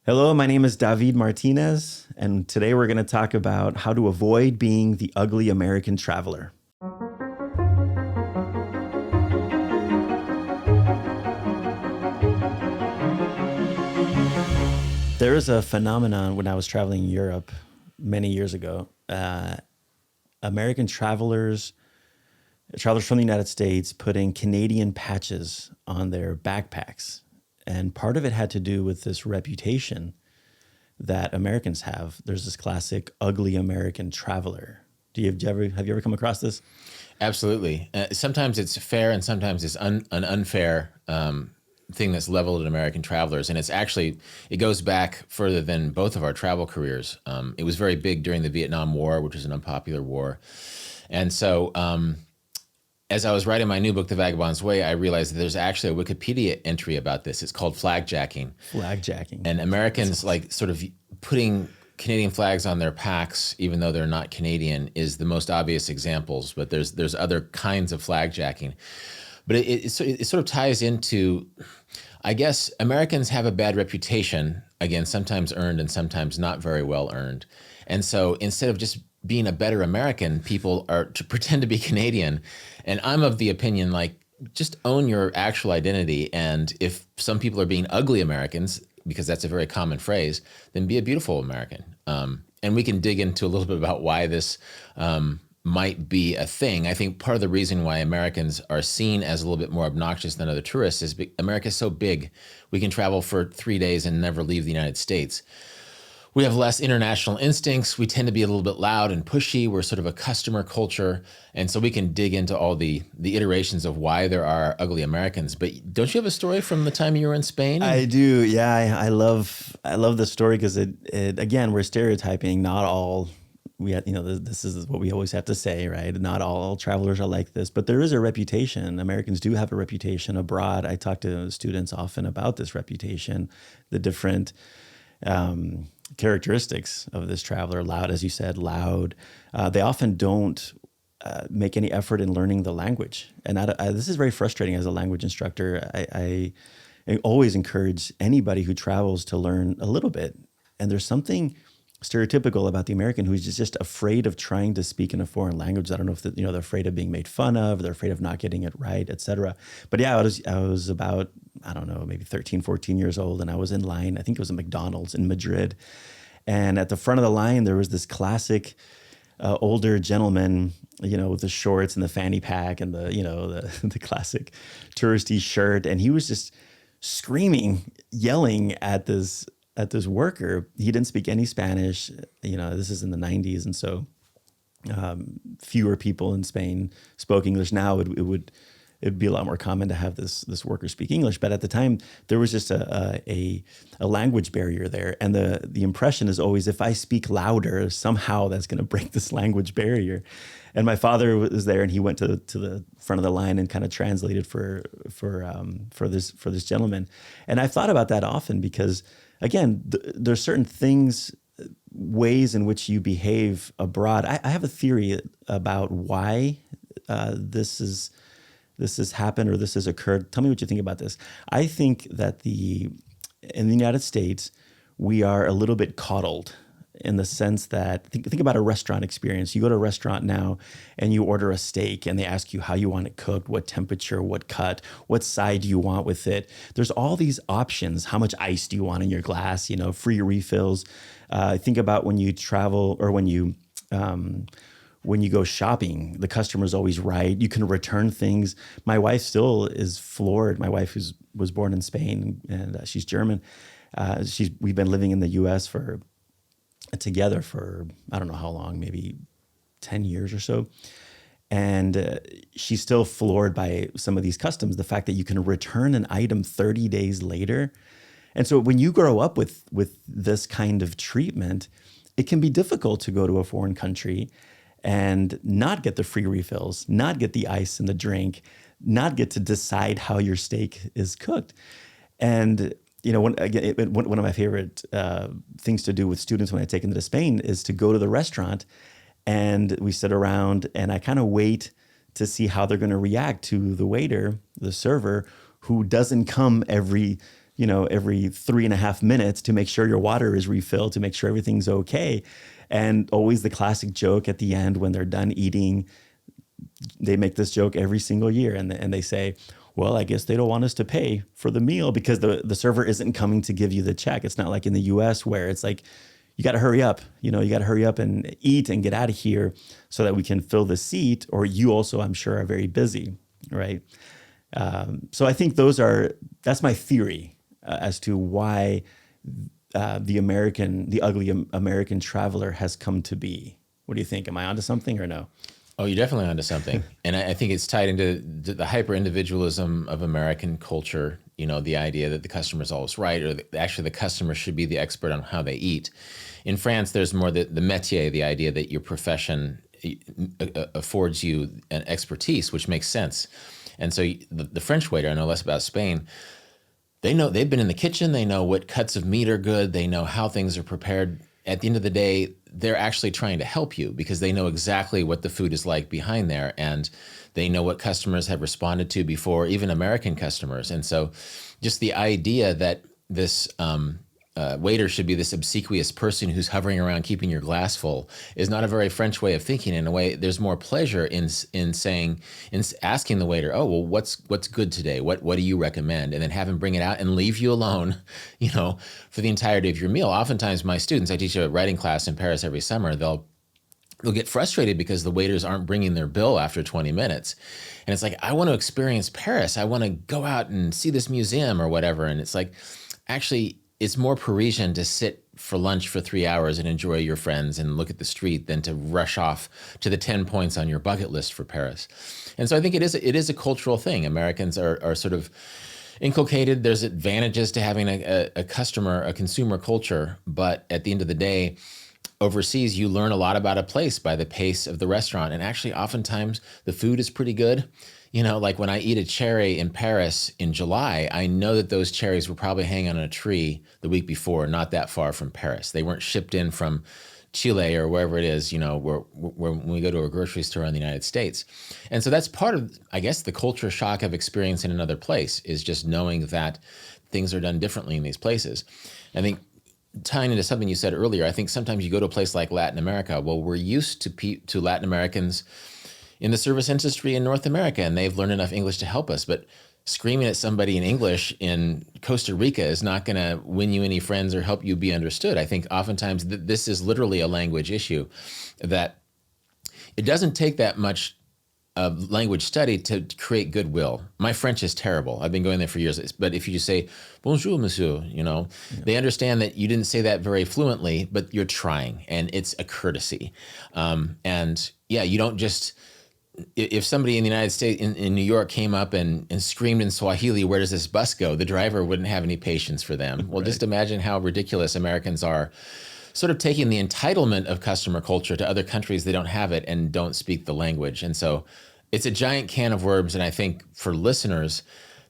Hello, my name is David Martinez, and today we're going to talk about how to avoid being the ugly American traveler. There is a phenomenon when I was traveling in Europe many years ago. American travelers from the United States, putting Canadian patches on their backpacks. And part of it had to do with this reputation that Americans have. There's this classic ugly American traveler. Have you ever come across this? Absolutely. Sometimes it's fair and sometimes it's an unfair thing that's leveled at American travelers. And it goes back further than both of our travel careers. It was very big during the Vietnam War, which was an unpopular war. And so as I was writing my new book, The Vagabond's Way, I realized that there's actually a Wikipedia entry about this. It's called flagjacking. Flagjacking. And Americans like sort of putting Canadian flags on their packs, even though they're not Canadian, is the most obvious examples. But there's other kinds of flagjacking. But it sort of ties into, I guess, Americans have a bad reputation, again, sometimes earned and sometimes not very well earned. And so instead of just being a better American, people are to pretend to be Canadian. And I'm of the opinion, like, just own your actual identity. And if some people are being ugly Americans, because that's a very common phrase, then be a beautiful American. And we can dig into a little bit about why this might be a thing. I think part of the reason why Americans are seen as a little bit more obnoxious than other tourists is America is so big. We can travel for 3 days and never leave the United States. We have less international instincts. We tend to be a little bit loud and pushy. We're sort of a customer culture. And so we can dig into all the iterations of why there are ugly Americans. But don't you have a story from the time you were in Spain? I do. Yeah, I love the story because it again, we're stereotyping. Not all this is what we always have to say, right? Not all travelers are like this, but there is a reputation. Americans do have a reputation abroad. I talk to students often about this reputation, the different characteristics of this traveler. Loud, as you said, loud. They often don't make any effort in learning the language. And this is very frustrating as a language instructor. I always encourage anybody who travels to learn a little bit. And there's something stereotypical about the American who's just afraid of trying to speak in a foreign language. I don't know if they're afraid of being made fun of, they're afraid of not getting it right, etc. But yeah, I was about, I don't know, maybe 13, 14 years old, and I was in line. I think it was a McDonald's in Madrid. And at the front of the line, there was this classic older gentleman, with the shorts and the fanny pack and the classic touristy shirt. And he was just screaming, yelling at this worker. He didn't speak any Spanish. This is in the 90s. And so fewer people in Spain spoke English. Now it'd be a lot more common to have this worker speak English. But at the time, there was just a language barrier there. And the impression is always, if I speak louder, somehow that's going to break this language barrier. And my father was there, and he went to the front of the line and kind of translated for this gentleman. And I've thought about that often because, again, there's certain things, ways in which you behave abroad. I have a theory about why this has happened or this has occurred. Tell me what you think about this. I think that in the United States, we are a little bit coddled in the sense that, think about a restaurant experience. You go to a restaurant now and you order a steak and they ask you how you want it cooked, what temperature, what cut, what side do you want with it. There's all these options. How much ice do you want in your glass? Free refills. Think about when you travel or when you go shopping, the customer's always right. You can return things. My wife still is floored. My wife was born in Spain and she's German. We've been living in the U.S. together for, I don't know how long, maybe 10 years or so. And she's still floored by some of these customs, the fact that you can return an item 30 days later. And so when you grow up with this kind of treatment, it can be difficult to go to a foreign country and not get the free refills, not get the ice in the drink, not get to decide how your steak is cooked. And one of my favorite things to do with students when I take them to Spain is to go to the restaurant and we sit around and I kind of wait to see how they're going to react to the waiter, the server, who doesn't come every every 3.5 minutes to make sure your water is refilled, to make sure everything's okay. And always the classic joke at the end when they're done eating, they make this joke every single year, and they say, well, I guess they don't want us to pay for the meal because the server isn't coming to give you the check. It's not like in the US where it's like, you got to hurry up, you got to hurry up and eat and get out of here so that we can fill the seat, or you also, I'm sure, are very busy, right? So I think that's my theory as to why the ugly American traveler has come to be. What do you think? Am I onto something or no? Oh, you're definitely onto something. And I think it's tied into the hyper-individualism of American culture, the idea that the customer is always right, or actually the customer should be the expert on how they eat. In France, there's more the métier, the idea that your profession affords you an expertise, which makes sense. And so the French waiter, I know less about Spain, they've been in the kitchen, they know what cuts of meat are good, they know how things are prepared. At the end of the day, they're actually trying to help you because they know exactly what the food is like behind there, and they know what customers have responded to before, even American customers. And so just the idea that this waiter should be this obsequious person who's hovering around keeping your glass full is not a very French way of thinking. In a way, there's more pleasure in asking the waiter, oh, well, what's good today? What do you recommend? And then have him bring it out and leave you alone, for the entirety of your meal. Oftentimes my students, I teach a writing class in Paris every summer, they'll get frustrated because the waiters aren't bringing their bill after 20 minutes. And it's like, I want to experience Paris. I want to go out and see this museum or whatever. And it's like, actually, it's more Parisian to sit for lunch for 3 hours and enjoy your friends and look at the street than to rush off to the 10 points on your bucket list for Paris. And so I think it is a cultural thing. Americans are sort of inculcated. There's advantages to having a consumer culture. But at the end of the day, overseas, you learn a lot about a place by the pace of the restaurant. And actually, oftentimes, the food is pretty good. Like when I eat a cherry in Paris in July, I know that those cherries were probably hanging on a tree the week before, not that far from Paris. They weren't shipped in from Chile or wherever it is, where when we go to a grocery store in the United States. And so that's part of, I guess, the culture shock of experiencing another place is just knowing that things are done differently in these places. I think tying into something you said earlier, I think sometimes you go to a place like Latin America. Well, we're used to Latin Americans in the service industry in North America, and they've learned enough English to help us. But screaming at somebody in English in Costa Rica is not going to win you any friends or help you be understood. I think oftentimes this is literally a language issue, that it doesn't take that much language study to create goodwill. My French is terrible. I've been going there for years. But if you just say, bonjour, monsieur, they understand that you didn't say that very fluently, but you're trying, and it's a courtesy. And yeah, you don't just... If somebody in the United States, in New York, came up and screamed in Swahili, where does this bus go? The driver wouldn't have any patience for them. Well, Just imagine how ridiculous Americans are, sort of taking the entitlement of customer culture to other countries. They don't have it and don't speak the language. And so it's a giant can of worms. And I think for listeners,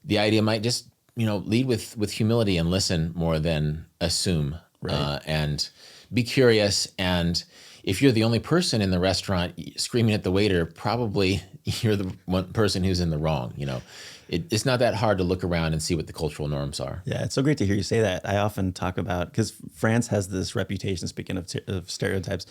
the idea might just, lead with humility and listen more than assume, and be curious. And if you're the only person in the restaurant screaming at the waiter, probably you're the one person who's in the wrong. It's not that hard to look around and see what the cultural norms are. Yeah, it's so great to hear you say that. I often talk about, because France has this reputation, speaking of stereotypes,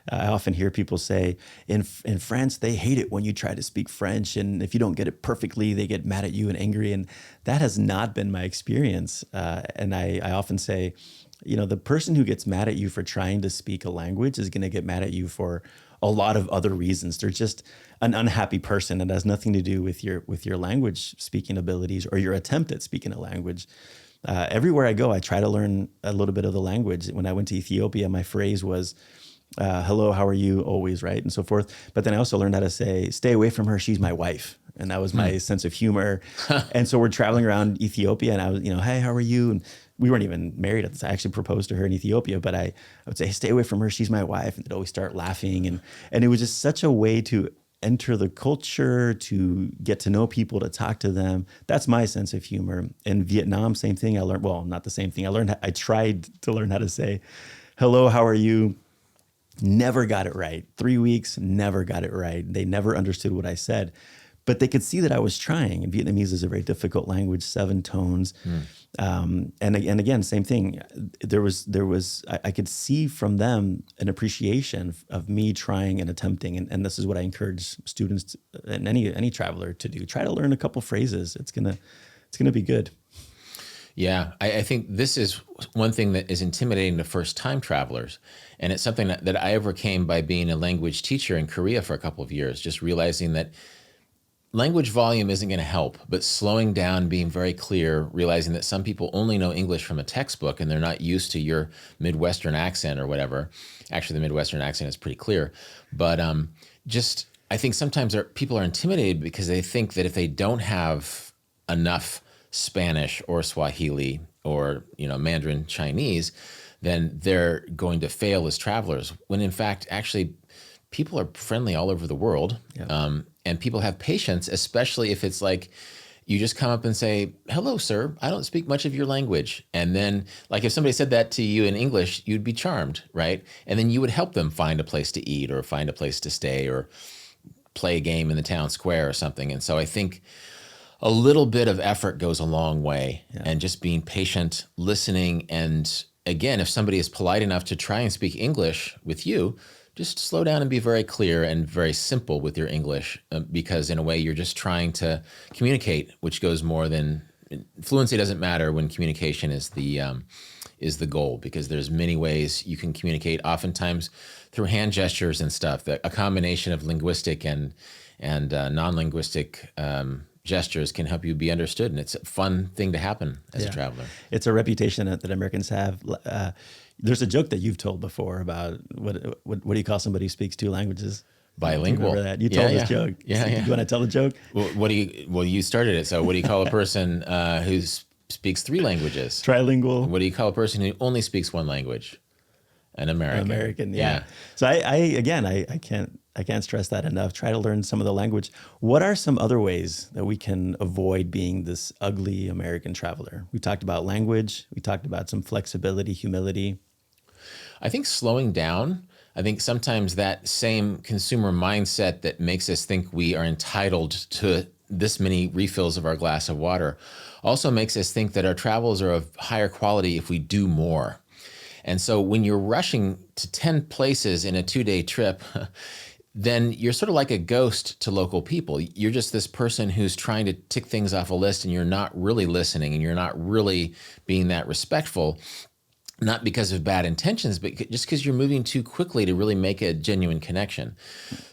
I often hear people say, in France, they hate it when you try to speak French, and if you don't get it perfectly, they get mad at you and angry. And that has not been my experience. And I often say, the person who gets mad at you for trying to speak a language is going to get mad at you for a lot of other reasons. They're just an unhappy person. It has nothing to do with your language speaking abilities or your attempt at speaking a language. Everywhere I go, I try to learn a little bit of the language. When I went to Ethiopia, my phrase was, hello, how are you, always, right? And so forth. But then I also learned how to say, stay away from her, she's my wife. And that was my sense of humor. And so we're traveling around Ethiopia, and I was, hey, how are you? And we weren't even married at the time. I actually proposed to her in Ethiopia, but I would say, stay away from her, she's my wife. And they'd always start laughing. And it was just such a way to enter the culture, to get to know people, to talk to them. That's my sense of humor. In Vietnam, same thing. I learned, well, not the same thing. I tried to learn how to say, hello, how are you? Never got it right. 3 weeks, never got it right. They never understood what I said, but they could see that I was trying. And Vietnamese is a very difficult language, 7 tones. And again, same thing. I could see from them an appreciation of me trying and attempting, and this is what I encourage students and any traveler to do. Try to learn a couple phrases. It's gonna be good. Yeah, I think this is one thing that is intimidating to first-time travelers, and it's something that I overcame by being a language teacher in Korea for a couple of years, just realizing that language volume isn't going to help, but slowing down, being very clear, realizing that some people only know English from a textbook and they're not used to your Midwestern accent or whatever. Actually, the Midwestern accent is pretty clear, but just I think sometimes people are intimidated because they think that if they don't have enough Spanish or Swahili or Mandarin Chinese, then they're going to fail as travelers. When in fact, actually, people are friendly all over the world. Yeah. And people have patience, especially if it's like you just come up and say, "Hello, sir, I don't speak much of your language." And then like if somebody said that to you in English, you'd be charmed, right? And then you would help them find a place to eat or find a place to stay or play a game in the town square or something. And so I think a little bit of effort goes a long way. Yeah. And just being patient, listening. And again, if somebody is polite enough to try and speak English with you, just slow down and be very clear and very simple with your English, because in a way you're just trying to communicate, which goes more than fluency doesn't matter when communication is the goal, because there's many ways you can communicate, oftentimes through hand gestures and stuff, that a combination of linguistic and non-linguistic gestures can help you be understood. And it's a fun thing to happen as a traveler. It's a reputation that Americans have. There's a joke that you've told before about what do you call somebody who speaks two languages? Bilingual. Remember that? You told this joke. Yeah, yeah. Do you want to tell the joke? Well, you started it. So what do you call a person who speaks three languages? Trilingual. What do you call a person who only speaks one language? An American. American, yeah. So I can't stress that enough. Try to learn some of the language. What are some other ways that we can avoid being this ugly American traveler? We talked about language. We talked about some flexibility, humility. I think slowing down. I think sometimes that same consumer mindset that makes us think we are entitled to this many refills of our glass of water also makes us think that our travels are of higher quality if we do more. And so when you're rushing to 10 places in a 2-day trip, then you're sort of like a ghost to local people. You're just this person who's trying to tick things off a list, and you're not really listening, and you're not really being that respectful, not because of bad intentions, but just because you're moving too quickly to really make a genuine connection.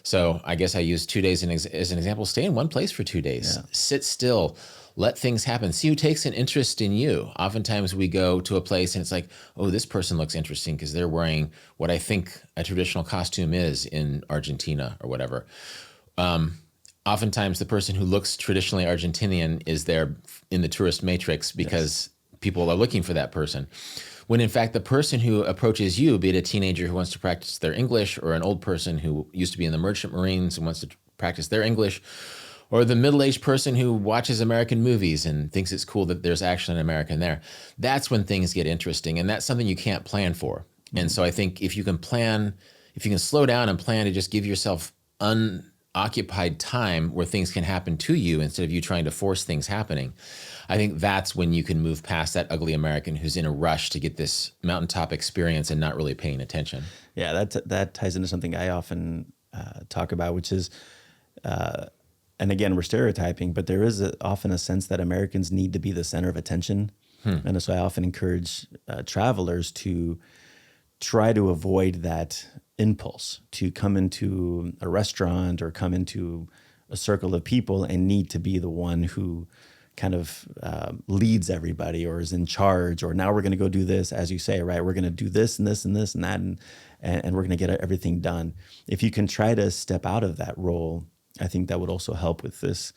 So I guess I use 2 days as an example. Stay in one place for 2 days. Yeah. Sit still. Let things happen. See who takes an interest in you. Oftentimes we go to a place and it's like, oh, this person looks interesting because they're wearing what I think a traditional costume is in Argentina or whatever. Oftentimes the person who looks traditionally Argentinian is there in the tourist matrix because people are looking for that person. When in fact, the person who approaches you, be it a teenager who wants to practice their English, or an old person who used to be in the Merchant Marines and wants to practice their English, or the middle-aged person who watches American movies and thinks it's cool that there's actually an American there. That's when things get interesting, and that's something you can't plan for. Mm-hmm. And so I think if you can slow down and plan to just give yourself unoccupied time where things can happen to you instead of you trying to force things happening, I think that's when you can move past that ugly American who's in a rush to get this mountaintop experience and not really paying attention. Yeah, that ties into something I often talk about, which is and again, we're stereotyping, but there is often a sense that Americans need to be the center of attention. And so I often encourage travelers to try to avoid that impulse to come into a restaurant or come into a circle of people and need to be the one who kind of leads everybody or is in charge, or now we're going to go do this, as you say, right? We're going to do this and this and this and that, and we're going to get everything done. If you can try to step out of that role, I think that would also help with this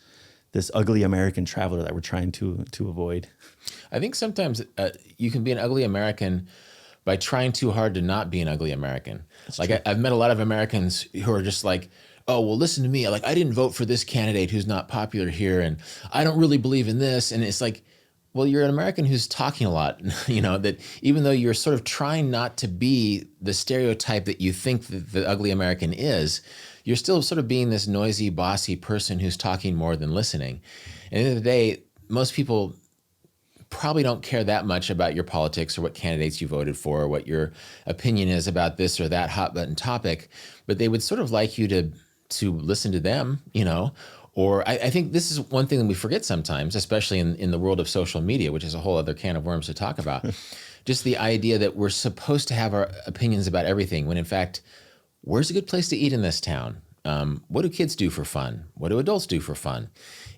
ugly American traveler that we're trying to avoid. I think sometimes you can be an ugly American by trying too hard to not be an ugly American. That's like I've met a lot of Americans who are just like, oh, well, listen to me. Like, I didn't vote for this candidate who's not popular here, and I don't really believe in this. And it's like, well, you're an American who's talking a lot, that even though you're sort of trying not to be the stereotype that you think that the ugly American is, you're still sort of being this noisy, bossy person who's talking more than listening. And at the end of the day, most people probably don't care that much about your politics or what candidates you voted for or what your opinion is about this or that hot button topic, but they would sort of like you to listen to them, Or I think this is one thing that we forget sometimes, especially in the world of social media, which is a whole other can of worms to talk about. Just the idea that we're supposed to have our opinions about everything, when in fact, where's a good place to eat in this town? What do kids do for fun? What do adults do for fun?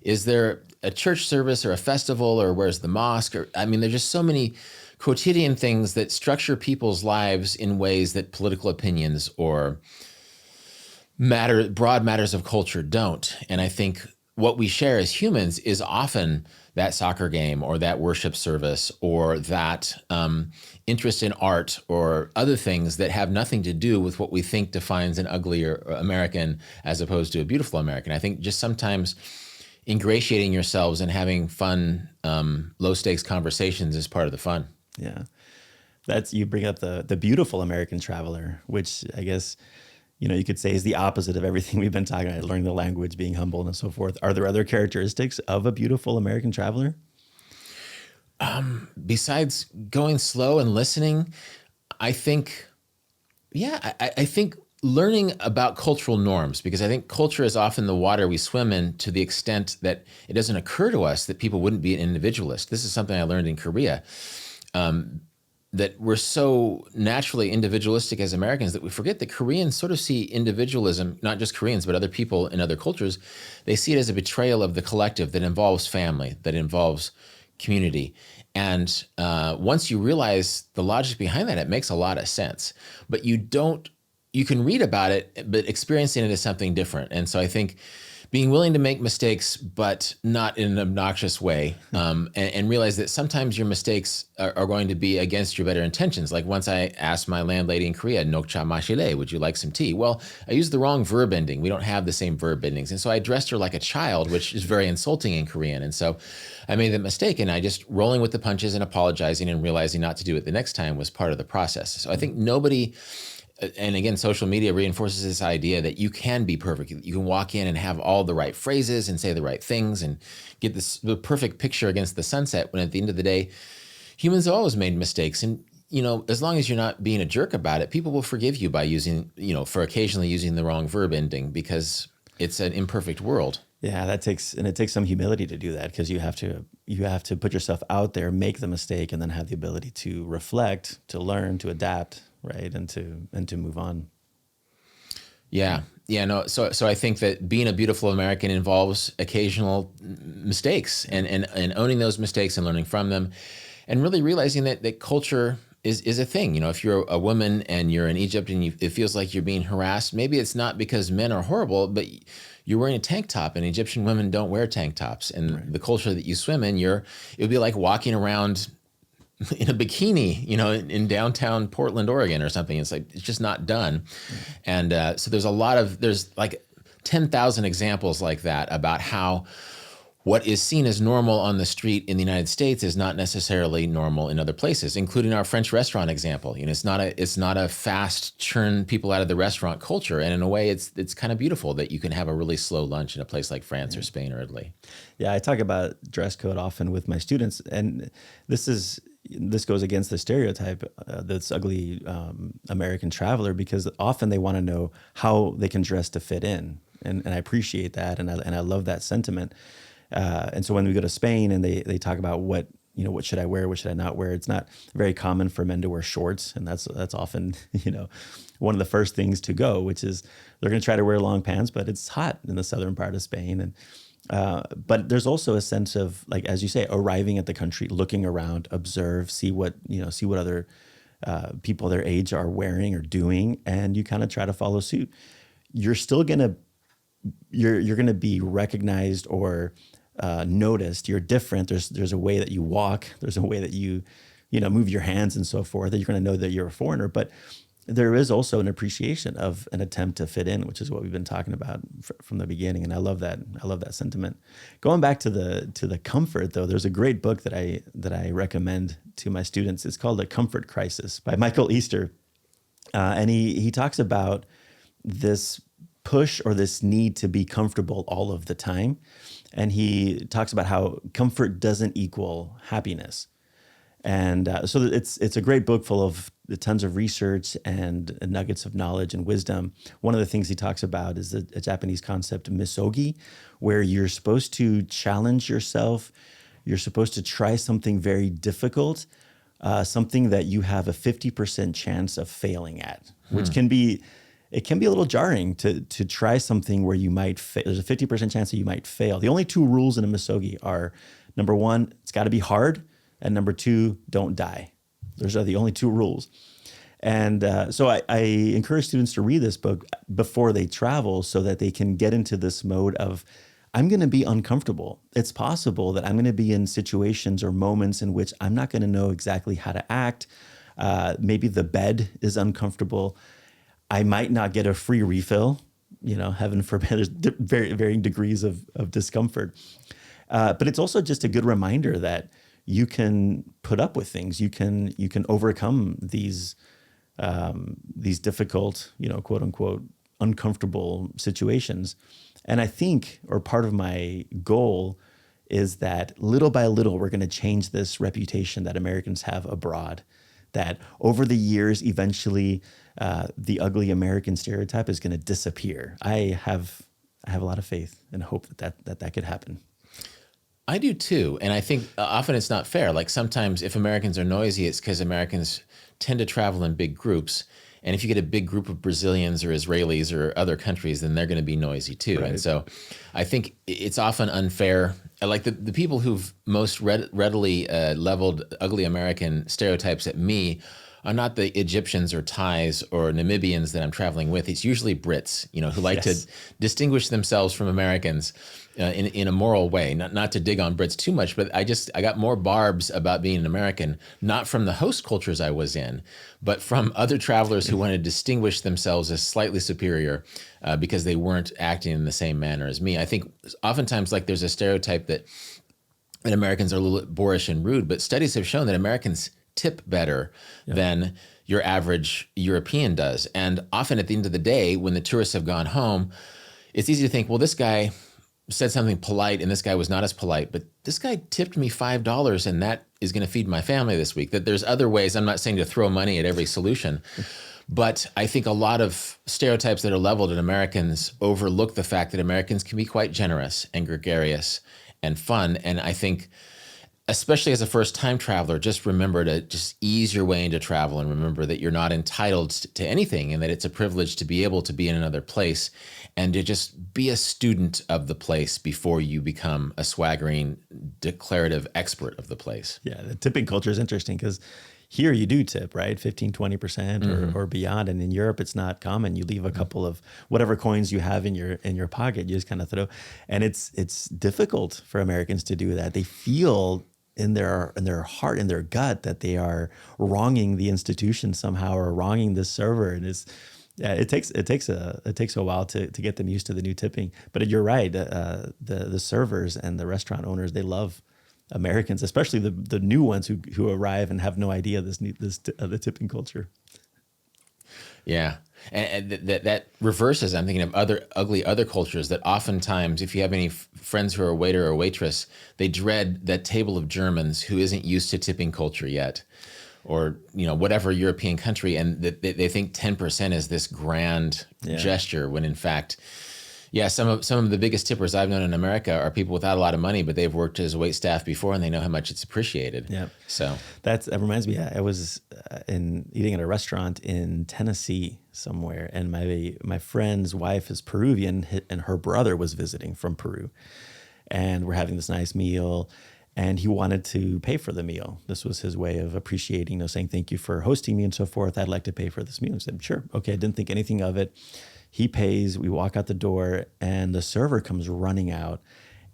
Is there a church service or a festival, or where's the mosque? There's just so many quotidian things that structure people's lives in ways that political opinions or broad matters of culture don't. And I think what we share as humans is often that soccer game or that worship service or that interest in art or other things that have nothing to do with what we think defines an uglier American as opposed to a beautiful American. I think just sometimes ingratiating yourselves and having fun, low stakes conversations is part of the fun. Yeah. You bring up the beautiful American traveler, which I guess, you could say is the opposite of everything we've been talking about, learning the language, being humble and so forth. Are there other characteristics of a beautiful American traveler? Besides going slow and listening, I think, I think learning about cultural norms, because I think culture is often the water we swim in to the extent that it doesn't occur to us that people wouldn't be an individualist. This is something I learned in Korea, that we're so naturally individualistic as Americans that we forget that Koreans sort of see individualism, not just Koreans, but other people in other cultures, they see it as a betrayal of the collective that involves family, that involves community. And once you realize the logic behind that, it makes a lot of sense. But you can read about it, but experiencing it is something different. And so I think being willing to make mistakes, but not in an obnoxious way, and realize that sometimes your mistakes are going to be against your better intentions. Like once I asked my landlady in Korea, "Nokcha mashile, would you like some tea?" Well, I used the wrong verb ending. We don't have the same verb endings. And so I addressed her like a child, which is very insulting in Korean. And so I made that mistake, and I just rolling with the punches and apologizing and realizing not to do it the next time was part of the process. So I think nobody... And again, social media reinforces this idea that you can be perfect. You can walk in and have all the right phrases and say the right things and get the perfect picture against the sunset, when at the end of the day, humans have always made mistakes. And, as long as you're not being a jerk about it, people will forgive you by for occasionally using the wrong verb ending, because it's an imperfect world. Yeah, it takes some humility to do that, because you have to put yourself out there, make the mistake, and then have the ability to reflect, to learn, to adapt, right, and to move on. Yeah. No. So I think that being a beautiful American involves occasional mistakes and owning those mistakes and learning from them, and really realizing that culture is a thing. If you're a woman and you're in Egypt and it feels like you're being harassed, maybe it's not because men are horrible, but you're wearing a tank top, and Egyptian women don't wear tank tops. And right. The culture that you swim in, it would be like walking around in a bikini, in downtown Portland, Oregon or something. It's just not done. Mm-hmm. And so there's like 10,000 examples like that about how what is seen as normal on the street in the United States is not necessarily normal in other places, including our French restaurant example. It's not a fast churn people out of the restaurant culture. And in a way, it's kind of beautiful that you can have a really slow lunch in a place like France or Spain or Italy. Yeah, I talk about dress code often with my students, and this goes against the stereotype, this ugly American traveler, because often they want to know how they can dress to fit in, and I appreciate that, and I love that sentiment. And so when we go to Spain and they talk about what should I wear, what should I not wear, it's not very common for men to wear shorts, and that's often one of the first things to go, which is they're going to try to wear long pants, but it's hot in the southern part of Spain, and but there's also a sense of, like, as you say, arriving at the country, looking around, observe, see what other people their age are wearing or doing, and you kind of try to follow suit. You're still gonna be recognized or noticed. You're different. There's a way that you walk. There's a way that you move your hands and so forth, that you're going to know that you're a foreigner. But there is also an appreciation of an attempt to fit in, which is what we've been talking about from the beginning. And I love that. I love that sentiment. Going back to the comfort, though, there's a great book that I recommend to my students. It's called The Comfort Crisis by Michael Easter. And he talks about this push or this need to be comfortable all of the time. And he talks about how comfort doesn't equal happiness. And so it's a great book full of tons of research and nuggets of knowledge and wisdom. One of the things he talks about is a Japanese concept, misogi, where you're supposed to challenge yourself. You're supposed to try something very difficult, something that you have a 50% chance of failing at, which can be a little jarring to try something where you might there's a 50% chance that you might fail. The only two rules in a misogi are, number one, it's got to be hard, and number two, don't die. Those are the only two rules. And so I encourage students to read this book before they travel so that they can get into this mode of, I'm going to be uncomfortable. It's possible that I'm going to be in situations or moments in which I'm not going to know exactly how to act. Maybe the bed is uncomfortable. I might not get a free refill. Heaven forbid, there's varying degrees of discomfort. But it's also just a good reminder that you can put up with things. You can overcome these difficult, quote unquote, uncomfortable situations. And I think, or part of my goal is that little by little, we're going to change this reputation that Americans have abroad, that over the years, eventually the ugly American stereotype is going to disappear. I have a lot of faith and hope that could happen. I do too. And I think often it's not fair. Like sometimes if Americans are noisy, it's because Americans tend to travel in big groups. And if you get a big group of Brazilians or Israelis or other countries, then they're going to be noisy too. Right. And so I think it's often unfair. Like the people who've most readily leveled ugly American stereotypes at me are not the Egyptians or Thais or Namibians that I'm traveling with. It's usually Brits, who like to distinguish themselves from Americans in a moral way. Not to dig on Brits too much, but I got more barbs about being an American, not from the host cultures I was in, but from other travelers who want to distinguish themselves as slightly superior because they weren't acting in the same manner as me. I think oftentimes there's a stereotype that Americans are a little bit boorish and rude, but studies have shown that Americans tip better than your average European does. And often at the end of the day, when the tourists have gone home, it's easy to think, well, this guy said something polite and this guy was not as polite, but this guy tipped me $5 and that is going to feed my family this week. That there's other ways. I'm not saying to throw money at every solution, but I think a lot of stereotypes that are leveled at Americans overlook the fact that Americans can be quite generous and gregarious and fun. And I think, especially as a first-time traveler, just remember to just ease your way into travel and remember that you're not entitled to anything and that it's a privilege to be able to be in another place and to just be a student of the place before you become a swaggering, declarative expert of the place. Yeah, the tipping culture is interesting because here you do tip, right? 15, 20% or beyond. And in Europe, it's not common. You leave a couple of whatever coins you have in your pocket, you just kind of throw. And it's difficult for Americans to do that. They feel in their heart, in their gut, that they are wronging the institution somehow or wronging this server. And it takes a while to get them used to the new tipping. But you're right, the servers and the restaurant owners, they love Americans, especially the new ones who arrive and have no idea the tipping culture. Yeah. And that reverses, I'm thinking of other cultures that oftentimes, if you have any friends who are a waiter or waitress, they dread that table of Germans who isn't used to tipping culture yet, or whatever European country, and they think 10% is this grand gesture, when in fact, some of the biggest tippers I've known in America are people without a lot of money, but they've worked as wait staff before and they know how much it's appreciated. Yeah. So that reminds me. I was eating at a restaurant in Tennessee somewhere, and my friend's wife is Peruvian, and her brother was visiting from Peru, and we're having this nice meal. And he wanted to pay for the meal. This was his way of appreciating, saying thank you for hosting me and so forth. I'd like to pay for this meal. I said, sure, okay. I didn't think anything of it. He pays, we walk out the door, and the server comes running out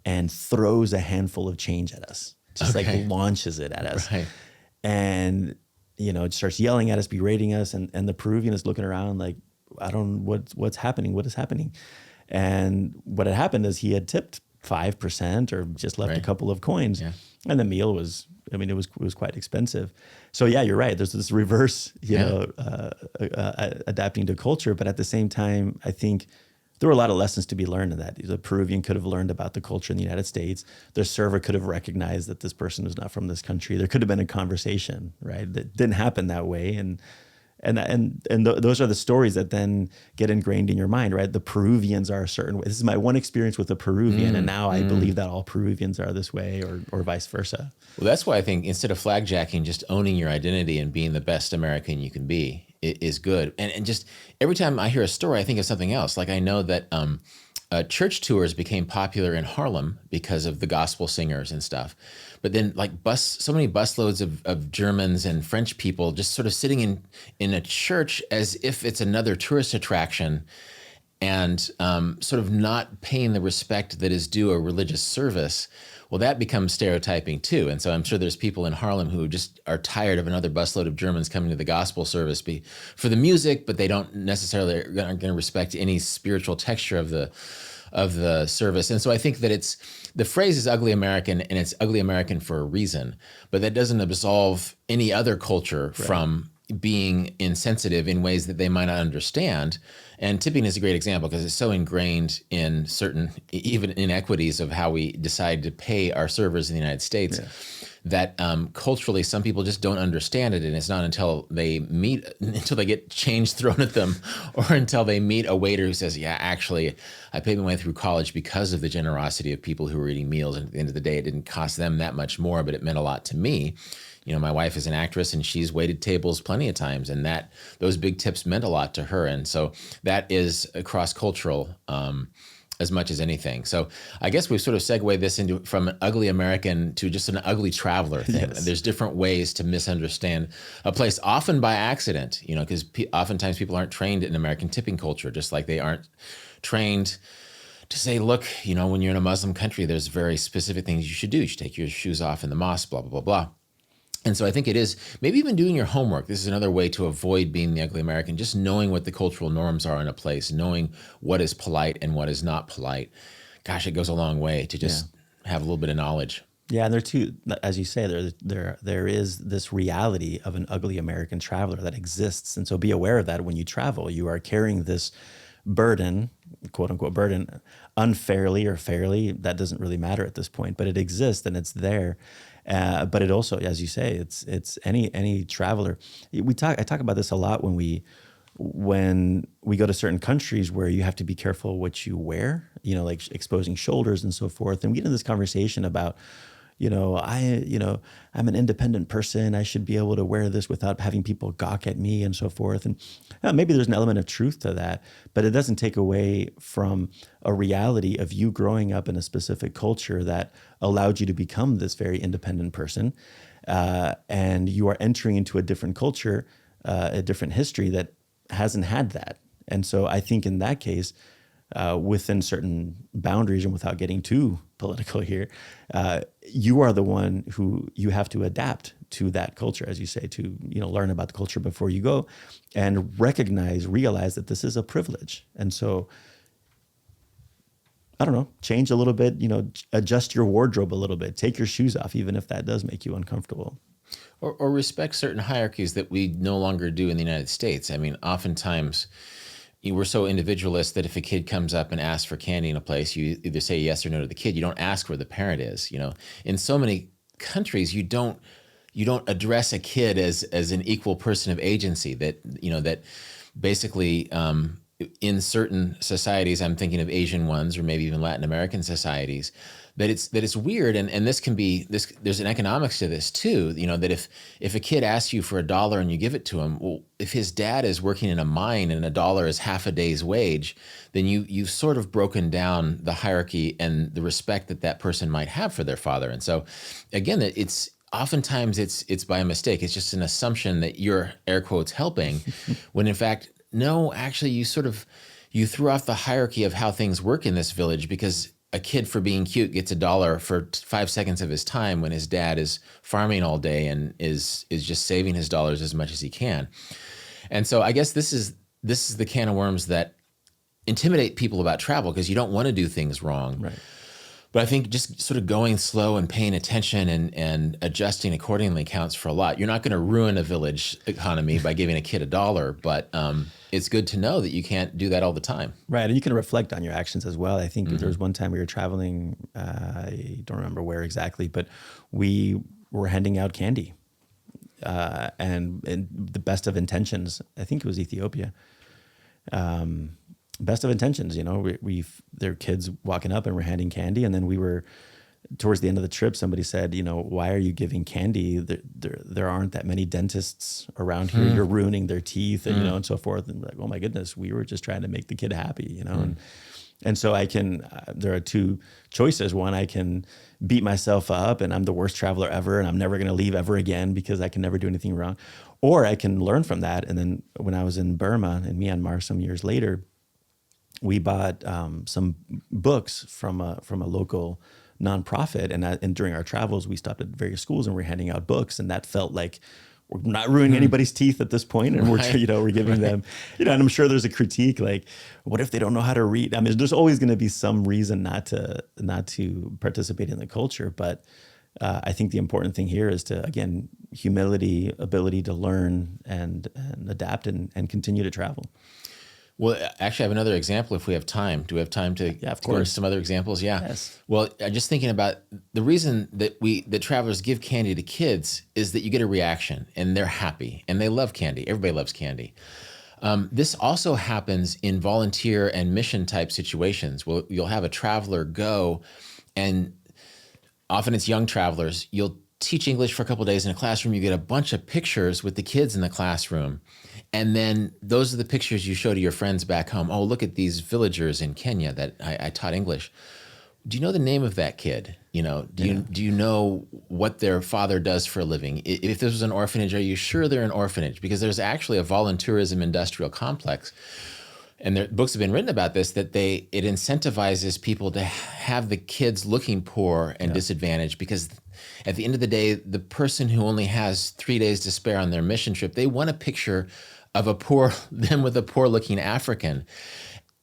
and throws a handful of change at us, just launches it at us. Right. And, it starts yelling at us, berating us. And the Peruvian is looking around like, what's happening? What is happening? And what had happened is he had tipped 5% or just left a couple of coins. Yeah. And the meal was, it was quite expensive. So yeah, you're right. There's this reverse, adapting to culture. But at the same time, I think there were a lot of lessons to be learned in that. The Peruvian could have learned about the culture in the United States. Their server could have recognized that this person was not from this country. There could have been a conversation, right? That didn't happen that way. Those are the stories that then get ingrained in your mind, right? The Peruvians are a certain way. This is my one experience with a Peruvian, and now I believe that all Peruvians are this way, or vice versa. Well, that's why I think instead of flag jacking, just owning your identity and being the best American you can be is good. And just every time I hear a story, I think of something else. Like I know that church tours became popular in Harlem because of the gospel singers and stuff. But then like so many busloads of Germans and French people just sort of sitting in a church as if it's another tourist attraction, and sort of not paying the respect that is due a religious service. Well, that becomes stereotyping too. And so I'm sure there's people in Harlem who just are tired of another busload of Germans coming to the gospel service for the music, but they don't necessarily aren't going to respect any spiritual texture of the service. And so I think that the phrase is ugly American, and it's ugly American for a reason, but that doesn't absolve any other culture from being insensitive in ways that they might not understand. And tipping is a great example because it's so ingrained in certain, even inequities of how we decide to pay our servers in the United States, that culturally some people just don't understand it. And it's not until they get change thrown at them, or until they meet a waiter who says, yeah, actually, I paid my way through college because of the generosity of people who were eating meals. And at the end of the day, it didn't cost them that much more, but it meant a lot to me. You know, my wife is an actress, and she's waited tables plenty of times, and those big tips meant a lot to her. And so that is cross-cultural as much as anything. So I guess we've sort of segued this from an ugly American to just an ugly traveler thing. Yes. There's different ways to misunderstand a place, often by accident, you know, because oftentimes people aren't trained in American tipping culture, just like they aren't trained to say, look, you know, when you're in a Muslim country, there's very specific things you should do. You should take your shoes off in the mosque, blah, blah, blah, blah. And so I think it is maybe even doing your homework. This is another way to avoid being the ugly American, just knowing what the cultural norms are in a place, knowing what is polite and what is not polite. Gosh, it goes a long way to just have a little bit of knowledge. Yeah, and there too, as you say, there is this reality of an ugly American traveler that exists. And so be aware of that when you travel. You are carrying this burden, quote unquote burden, unfairly or fairly. That doesn't really matter at this point, but it exists and it's there. But it also, as you say, it's any traveler. I talk about this a lot when we go to certain countries where you have to be careful what you wear, you know, like exposing shoulders and so forth. And we get into this conversation about, I'm an independent person. I should be able to wear this without having people gawk at me and so forth. And maybe there's an element of truth to that, but it doesn't take away from a reality of you growing up in a specific culture that allowed you to become this very independent person. And you are entering into a different culture, a different history that hasn't had that. And so I think in that case, within certain boundaries and without getting too political here, you are the one who you have to adapt to that culture, as you say, to learn about the culture before you go and realize that this is a privilege. And so, I don't know, change a little bit, adjust your wardrobe a little bit, take your shoes off, even if that does make you uncomfortable. Or respect certain hierarchies that we no longer do in the United States. I mean, oftentimes we're so individualist that if a kid comes up and asks for candy in a place, you either say yes or no to the kid. You don't ask where the parent is. In so many countries, you don't address a kid as an equal person of agency. That basically in certain societies, I'm thinking of Asian ones or maybe even Latin American societies, that it's weird, and this can be this. There's an economics to this too. That if a kid asks you for $1 and you give it to him, well, if his dad is working in a mine and $1 is half a day's wage, then you've sort of broken down the hierarchy and the respect that person might have for their father. And so, again, oftentimes it's by a mistake. It's just an assumption that you're air quotes helping, when in fact, no, actually, you threw off the hierarchy of how things work in this village, because a kid for being cute gets $1 for 5 seconds of his time when his dad is farming all day and is just saving his dollars as much as he can. And so I guess this is the can of worms that intimidate people about travel, because you don't want to do things wrong. Right. But I think just sort of going slow and paying attention and adjusting accordingly counts for a lot. You're not going to ruin a village economy by giving a kid $1, but it's good to know that you can't do that all the time. Right. And you can reflect on your actions as well. I think there was one time we were traveling, I don't remember where exactly, but we were handing out candy and the best of intentions. I think it was Ethiopia. Best of intentions, you know, there were kids walking up and we're handing candy. And then we were, towards the end of the trip, somebody said, you know, why are you giving candy? There aren't that many dentists around here. You're ruining their teeth and, you know, and so forth. And like, oh my goodness, we were just trying to make the kid happy, you know? And so I can, there are two choices. One, I can beat myself up and I'm the worst traveler ever and I'm never going to leave ever again because I can never do anything wrong. Or I can learn from that. And then when I was in Burma and Myanmar some years later, we bought some books from a local nonprofit, and during our travels, we stopped at various schools and we're handing out books, and that felt like we're not ruining anybody's teeth at this point, and we're giving them, you know. And I'm sure there's a critique like, what if they don't know how to read? I mean, there's always going to be some reason not to participate in the culture, but I think the important thing here is to, again, humility, ability to learn and adapt and continue to travel. Well, actually, I have another example if we have time. Do we have time to, of go into course. some other examples? Yeah. Yes. Well, just thinking about the reason that travelers give candy to kids is that you get a reaction and they're happy and they love candy. Everybody loves candy. This also happens in volunteer and mission type situations. Well, you'll have a traveler go, and often it's young travelers. You'll teach English for a couple of days in a classroom. You get a bunch of pictures with the kids in the classroom. And then those are the pictures you show to your friends back home. Oh, look at these villagers in Kenya that I taught English. Do you know the name of that kid? You know, do you know what their father does for a living? If this was an orphanage, are you sure they're an orphanage? Because there's actually a volunteerism industrial complex. And there, books have been written about this, that it incentivizes people to have the kids looking poor and disadvantaged, because at the end of the day, the person who only has 3 days to spare on their mission trip, they want a picture of them with a poor looking African,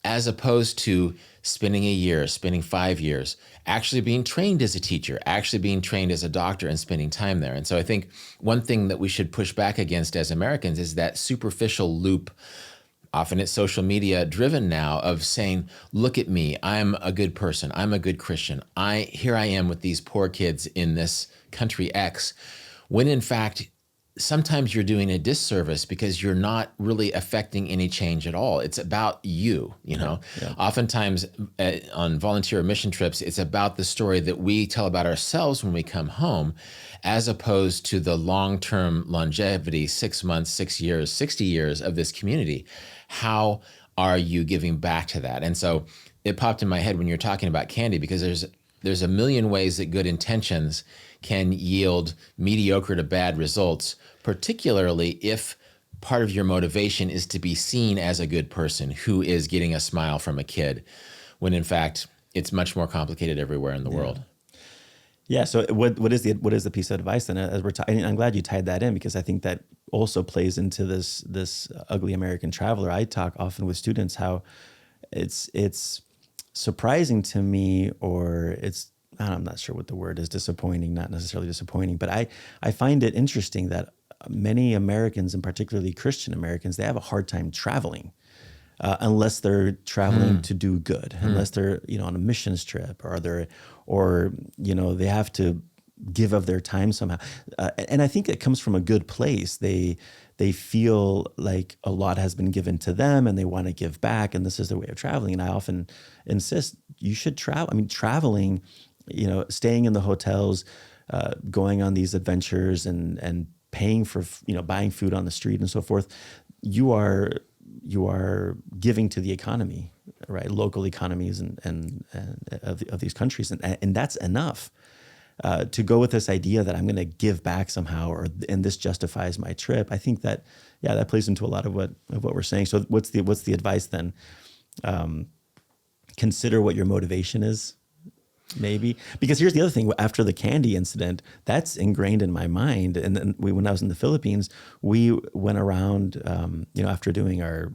as opposed to spending a year, spending 5 years, actually being trained as a teacher, actually being trained as a doctor and spending time there. And so I think one thing that we should push back against as Americans is that superficial loop. Often it's social media driven now, of saying, look at me, I'm a good person, I'm a good Christian. Here I am with these poor kids in this country X, when in fact, sometimes you're doing a disservice because you're not really affecting any change at all. It's about you, you know. Yeah. Oftentimes on volunteer mission trips, it's about the story that we tell about ourselves when we come home, as opposed to the long-term longevity, 6 months, 6 years, 60 years of this community. How are you giving back to that? And so it popped in my head when you're talking about candy, because there's a million ways that good intentions can yield mediocre to bad results, particularly if part of your motivation is to be seen as a good person who is getting a smile from a kid, when in fact it's much more complicated everywhere in the world. Yeah. So what is the piece of advice then? As I'm glad you tied that in, because I think that also plays into this ugly American traveler. I talk often with students how it's surprising to me, or I'm not sure what the word is, disappointing, not necessarily disappointing, but I find it interesting that many Americans, and particularly Christian Americans, they have a hard time traveling unless they're traveling to do good, unless they're, you know, on a missions trip, or you know, they have to give of their time somehow. And I think it comes from a good place. They feel like a lot has been given to them and they want to give back, and this is their way of traveling. And I often insist you should travel. I mean, traveling, you know, staying in the hotels, going on these adventures and paying for, you know, buying food on the street and so forth. You are giving to the economy, right? Local economies and of these countries. And that's enough. To go with this idea that I'm going to give back somehow, and this justifies my trip. I think that, that plays into a lot of what we're saying. So what's the advice then? Consider what your motivation is, maybe. Because here's the other thing. After the candy incident, that's ingrained in my mind. And then when I was in the Philippines, we went around, after doing our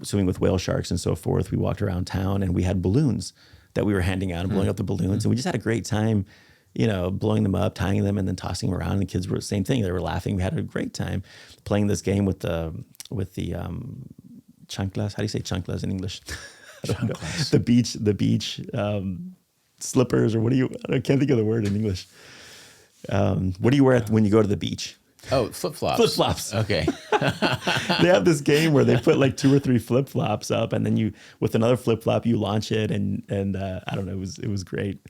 swimming with whale sharks and so forth, we walked around town and we had balloons that we were handing out and blowing up the balloons. And we just had a great time, blowing them up, tying them, and then tossing them around. And the kids were the same thing. They were laughing. We had a great time playing this game with the chanclas. How do you say chanclas in English? I don't know. The beach slippers, or I can't think of the word in English. What do you wear when you go to the beach? Oh, flip-flops. Flip-flops. Okay. They have this game where they put like 2 or 3 flip-flops up, and then with another flip-flop, you launch it, and I don't know, it was great.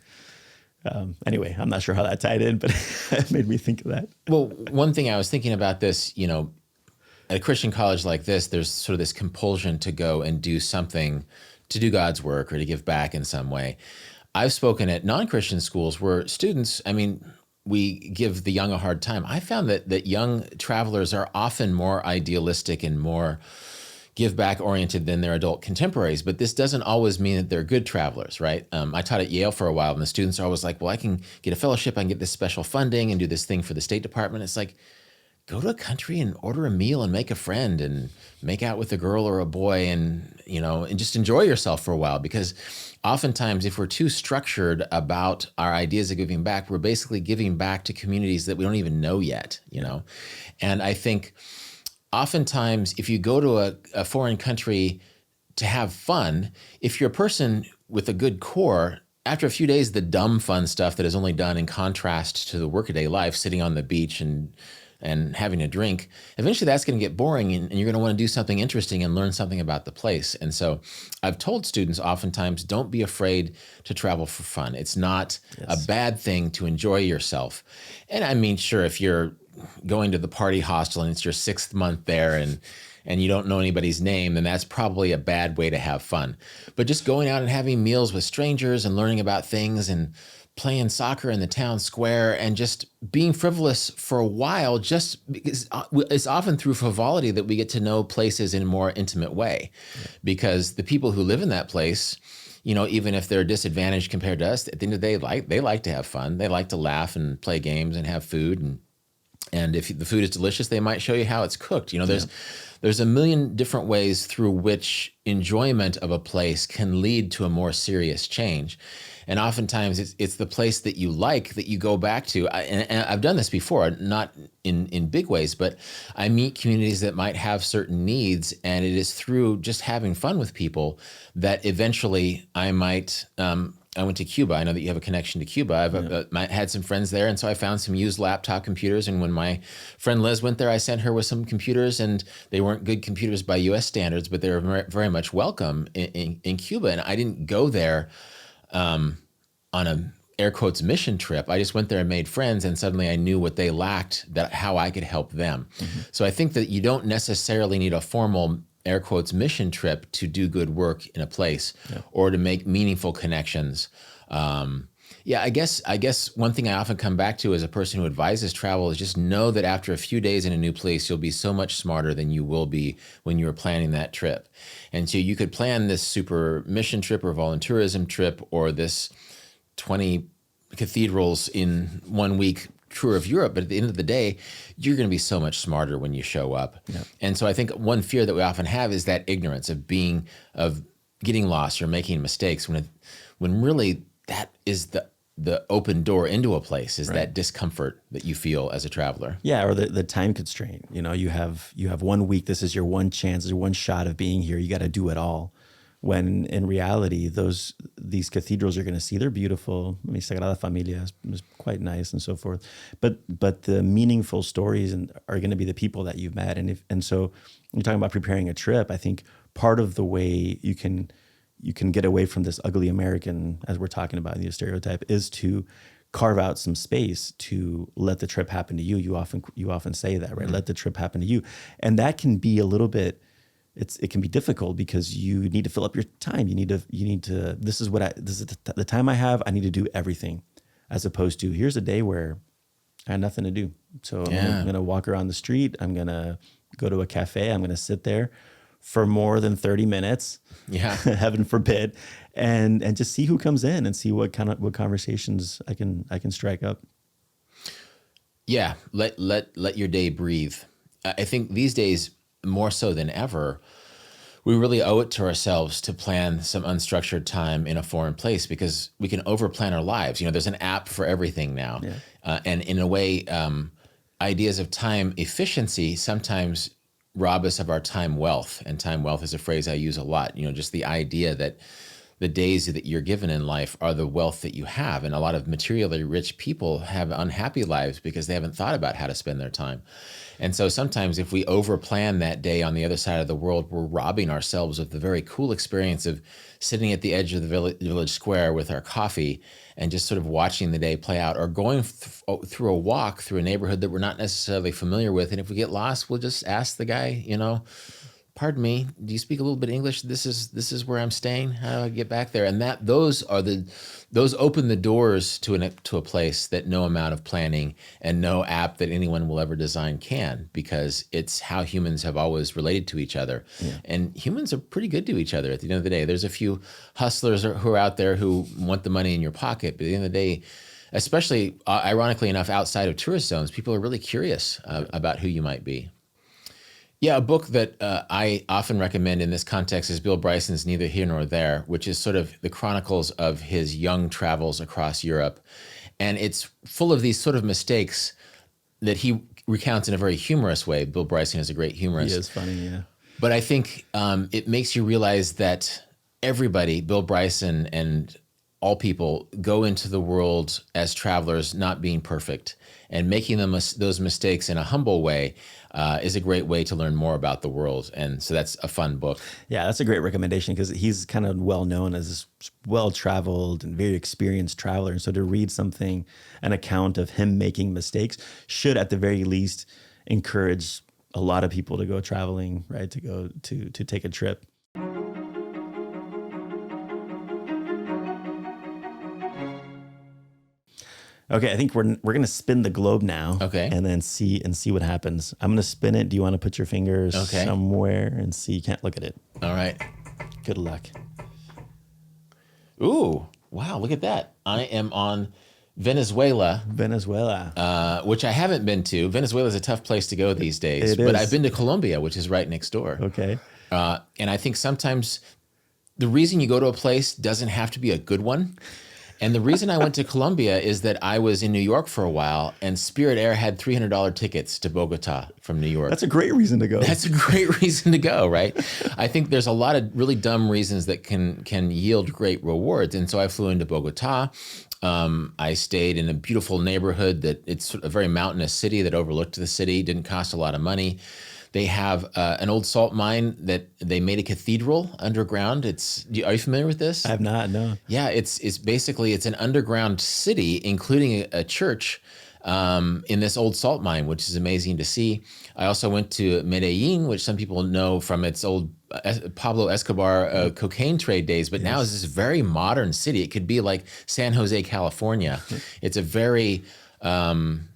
Anyway, I'm not sure how that tied in, but it made me think of that. Well, one thing I was thinking about this, at a Christian college like this, there's sort of this compulsion to go and do something, to do God's work or to give back in some way. I've spoken at non-Christian schools where students, we give the young a hard time. I found that young travelers are often more idealistic and more give back oriented than their adult contemporaries, but this doesn't always mean that they're good travelers, right? I taught at Yale for a while, and the students are always like, well, I can get a fellowship, I can get this special funding and do this thing for the State Department. It's like, go to a country and order a meal and make a friend and make out with a girl or a boy and just enjoy yourself for a while. Because oftentimes if we're too structured about our ideas of giving back, we're basically giving back to communities that we don't even know yet, And I think oftentimes if you go to a foreign country to have fun, if you're a person with a good core, after a few days, the dumb fun stuff that is only done in contrast to the workaday life, sitting on the beach and having a drink, eventually that's going to get boring, and you're going to want to do something interesting and learn something about the place. And so I've told students oftentimes, don't be afraid to travel for fun. It's not a bad thing to enjoy yourself. And sure, if you're going to the party hostel and it's your 6th month there and you don't know anybody's name, then that's probably a bad way to have fun. But just going out and having meals with strangers and learning about things and playing soccer in the town square and just being frivolous for a while, just because it's often through frivolity that we get to know places in a more intimate way. Yeah. Because the people who live in that place, even if they're disadvantaged compared to us, at the end of the day, they like to have fun. They like to laugh and play games and have food. And if the food is delicious, they might show you how it's cooked. There's a million different ways through which enjoyment of a place can lead to a more serious change. And oftentimes it's the place that you like that you go back to. And I've done this before, not in big ways, but I meet communities that might have certain needs, and it is through just having fun with people that eventually I might I went to Cuba. I know that you have a connection to Cuba. I've had some friends there, and so I found some used laptop computers. And when my friend Liz went there, I sent her with some computers, and they weren't good computers by U.S. standards, but they were very much welcome in Cuba. And I didn't go there on a air quotes mission trip. I just went there and made friends, and suddenly I knew what they lacked, how I could help them. Mm-hmm. So I think that you don't necessarily need a formal air quotes mission trip to do good work in a place or to make meaningful connections. I guess one thing I often come back to as a person who advises travel is just know that after a few days in a new place, you'll be so much smarter than you will be when you were planning that trip. And so you could plan this super mission trip or volunteerism trip or this 20 cathedrals in 1 week tour of Europe, but at the end of the day, you're going to be so much smarter when you show up. Yep. And so I think one fear that we often have is that ignorance of getting lost or making mistakes when really that is the open door into a place is that discomfort that you feel as a traveler. Yeah, or the time constraint. You have 1 week. This is your one chance, your one shot of being here. You got to do it all. When in reality, these cathedrals you're going to see, they're beautiful. Sagrada Familia is quite nice and so forth. But the meaningful stories are going to be the people that you've met. And so when you're talking about preparing a trip, I think part of the way you can get away from this ugly American, as we're talking about, the stereotype, is to carve out some space to let the trip happen to you. You often say that, right? Mm-hmm. Let the trip happen to you, and that can be a little bit. It can be difficult because you need to fill up your time. You need to. This is the time I have. I need to do everything, as opposed to here's a day where I had nothing to do. So I'm going to walk around the street. I'm going to go to a cafe. I'm going to sit there for more than 30 minutes. Yeah, heaven forbid, and just see who comes in and see what conversations I can strike up. Yeah, let your day breathe. I think these days, more so than ever, we really owe it to ourselves to plan some unstructured time in a foreign place, because we can overplan our lives. There's an app for everything now. Yeah. And in a way, ideas of time efficiency sometimes rob us of our time wealth. And time wealth is a phrase I use a lot. Just the idea that the days that you're given in life are the wealth that you have. And a lot of materially rich people have unhappy lives because they haven't thought about how to spend their time. And so sometimes if we overplan that day on the other side of the world, we're robbing ourselves of the very cool experience of sitting at the edge of the village square with our coffee and just sort of watching the day play out, or going through a walk through a neighborhood that we're not necessarily familiar with. And if we get lost, we'll just ask the guy, pardon me, do you speak a little bit of English? This is where I'm staying. How do I get back there? And those open the doors to a place that no amount of planning and no app that anyone will ever design can, because it's how humans have always related to each other. Yeah. And humans are pretty good to each other at the end of the day. There's a few hustlers who are out there who want the money in your pocket, but at the end of the day, especially ironically enough, outside of tourist zones, people are really curious about who you might be. Yeah, a book that I often recommend in this context is Bill Bryson's Neither Here Nor There, which is sort of the chronicles of his young travels across Europe. And it's full of these sort of mistakes that he recounts in a very humorous way. Bill Bryson is a great humorist. He is funny, yeah. But I think it makes you realize that everybody, Bill Bryson and all people, go into the world as travelers not being perfect. And making those mistakes in a humble way is a great way to learn more about the world. And so that's a fun book. Yeah, that's a great recommendation, because he's kind of well known as this well-traveled and very experienced traveler. And so to read an account of him making mistakes, should at the very least encourage a lot of people to go traveling, right? To go to take a trip. Okay, I think we're going to spin the globe now. Okay. And then see what happens. I'm going to spin it. Do you want to put your fingers somewhere and see? You can't look at it. All right. Good luck. Ooh, wow, look at that. I am on Venezuela. Which I haven't been to. Venezuela is a tough place to go these days. But I've been to Colombia, which is right next door. Okay. And I think sometimes the reason you go to a place doesn't have to be a good one. And the reason I went to Colombia is that I was in New York for a while, and Spirit Air had $300 tickets to Bogota from New York. That's a great reason to go. That's a great reason to go, right? I think there's a lot of really dumb reasons that can yield great rewards. And so I flew into Bogota. I stayed in a beautiful neighborhood it's a very mountainous city that overlooked the city, didn't cost a lot of money. They have an old salt mine that they made a cathedral underground. Are you familiar with this? I have not, no. Yeah, it's basically an underground city, including a church in this old salt mine, which is amazing to see. I also went to Medellin, which some people know from its old Pablo Escobar cocaine trade days, but now is this very modern city. It could be like San Jose, California. It's a very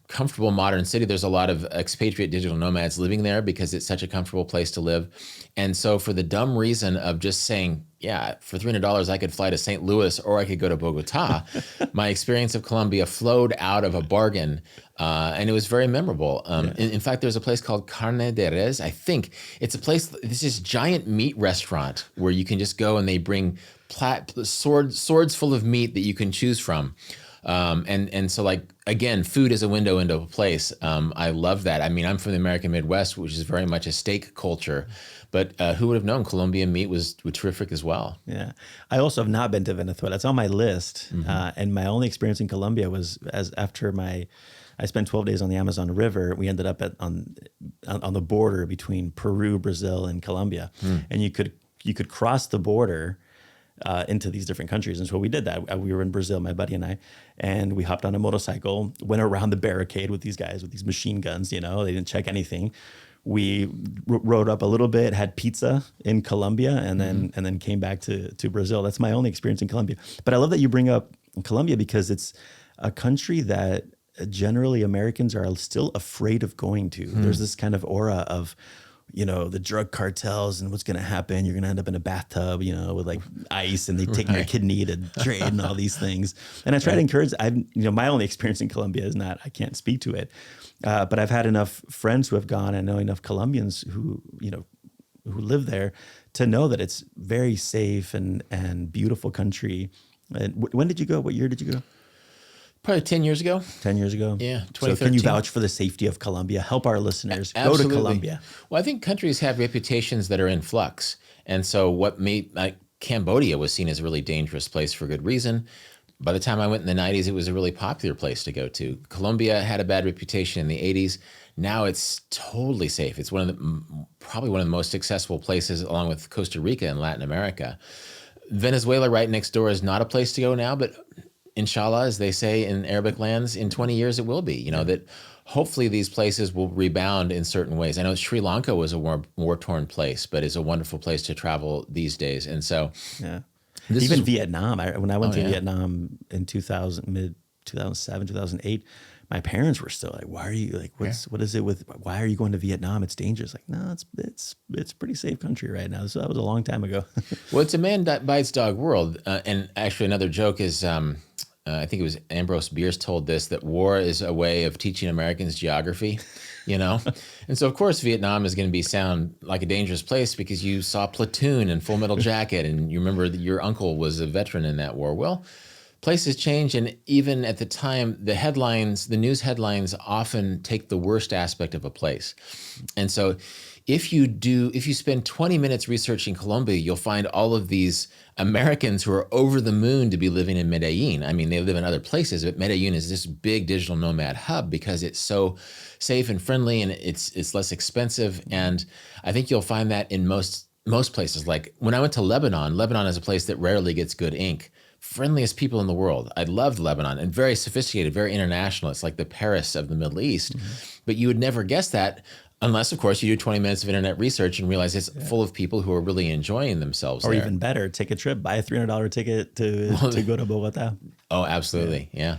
comfortable modern city. There's a lot of expatriate digital nomads living there because it's such a comfortable place to live. And so for the dumb reason of just saying, yeah, for $300, I could fly to St. Louis or I could go to Bogota, my experience of Colombia flowed out of a bargain. And it was very memorable. In fact, there's a place called Carne de Res. I think it's a place, it's this giant meat restaurant where you can just go and they bring swords full of meat that you can choose from. And so like, again, food is a window into a place. I love that. I mean, I'm from the American Midwest, which is very much a steak culture, but who would have known Colombian meat was terrific as well. Yeah. I also have not been to Venezuela. It's on my list. And my only experience in Colombia was I spent 12 days on the Amazon River. We ended up on the border between Peru, Brazil, and Colombia. And you could cross the border into these different countries. And so we did that. We were in Brazil, my buddy and I, and we hopped on a motorcycle, went around the barricade with these guys with these machine guns, they didn't check anything. We rode up a little bit, had pizza in Colombia, and then came back to Brazil. That's my only experience in Colombia. But I love that you bring up Colombia because it's a country that generally Americans are still afraid of going to. There's this kind of aura of, the drug cartels and what's going to happen. You're going to end up in a bathtub, with like ice, and they take your kidney to trade and all these things. And I try to encourage, my only experience in Colombia is I can't speak to it. But I've had enough friends who have gone and know enough Colombians who, who live there to know that it's very safe and beautiful country. And when did you go? What year did you go? Probably 10 years ago. 10 years ago? Yeah, So 2013. can you vouch for the safety of Colombia? Help our listeners. Absolutely. Go to Colombia. Well, I think countries have reputations that are in flux. And so what made Cambodia was seen as a really dangerous place for good reason. By the time I went in the 90s, it was a really popular place to go to. Colombia had a bad reputation in the 80s. Now it's totally safe. It's probably one of the most successful places, along with Costa Rica in Latin America. Venezuela right next door is not a place to go now, but inshallah, as they say in Arabic lands, in 20 years it will be. That hopefully these places will rebound in certain ways. I know Sri Lanka was a war-torn place, but is a wonderful place to travel these days. And so, yeah, even Vietnam. When I went to Vietnam in 2007, 2008, my parents were still like, "Why are you like? What is it with? Why are you going to Vietnam? It's dangerous." Like, no, it's a pretty safe country right now. So that was a long time ago. Well, it's a man bites dog world. And actually, another joke is, I think it was Ambrose Bierce told this, that war is a way of teaching Americans geography, And so, of course, Vietnam is going to sound like a dangerous place because you saw Platoon and Full Metal Jacket, and you remember that your uncle was a veteran in that war. Well, places change, and even at the time, the news headlines often take the worst aspect of a place. And so if you spend 20 minutes researching Colombia, you'll find all of these Americans who are over the moon to be living in Medellin. I mean, they live in other places, but Medellin is this big digital nomad hub because it's so safe and friendly, and it's less expensive. And I think you'll find that in most places. Like when I went to Lebanon is a place that rarely gets good ink. Friendliest people in the world. I loved Lebanon, and very sophisticated, very international. It's like the Paris of the Middle East. Mm-hmm. But you would never guess that unless, of course, you do 20 minutes of internet research and realize it's full of people who are really enjoying themselves or there. Even better, take a trip, buy a $300 ticket to go to Bogota. Oh, absolutely. Yeah.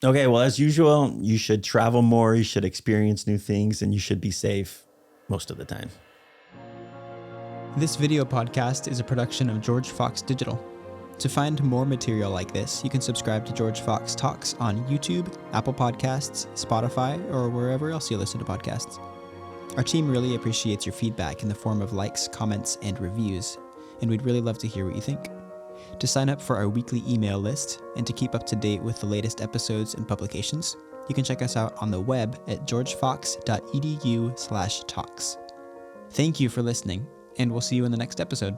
Okay, well, as usual, you should travel more, you should experience new things, and you should be safe most of the time. This video podcast is a production of George Fox Digital. To find more material like this, you can subscribe to George Fox Talks on YouTube, Apple Podcasts, Spotify, or wherever else you listen to podcasts. Our team really appreciates your feedback in the form of likes, comments, and reviews, and we'd really love to hear what you think. To sign up for our weekly email list and to keep up to date with the latest episodes and publications, you can check us out on the web at georgefox.edu/talks. Thank you for listening, and we'll see you in the next episode.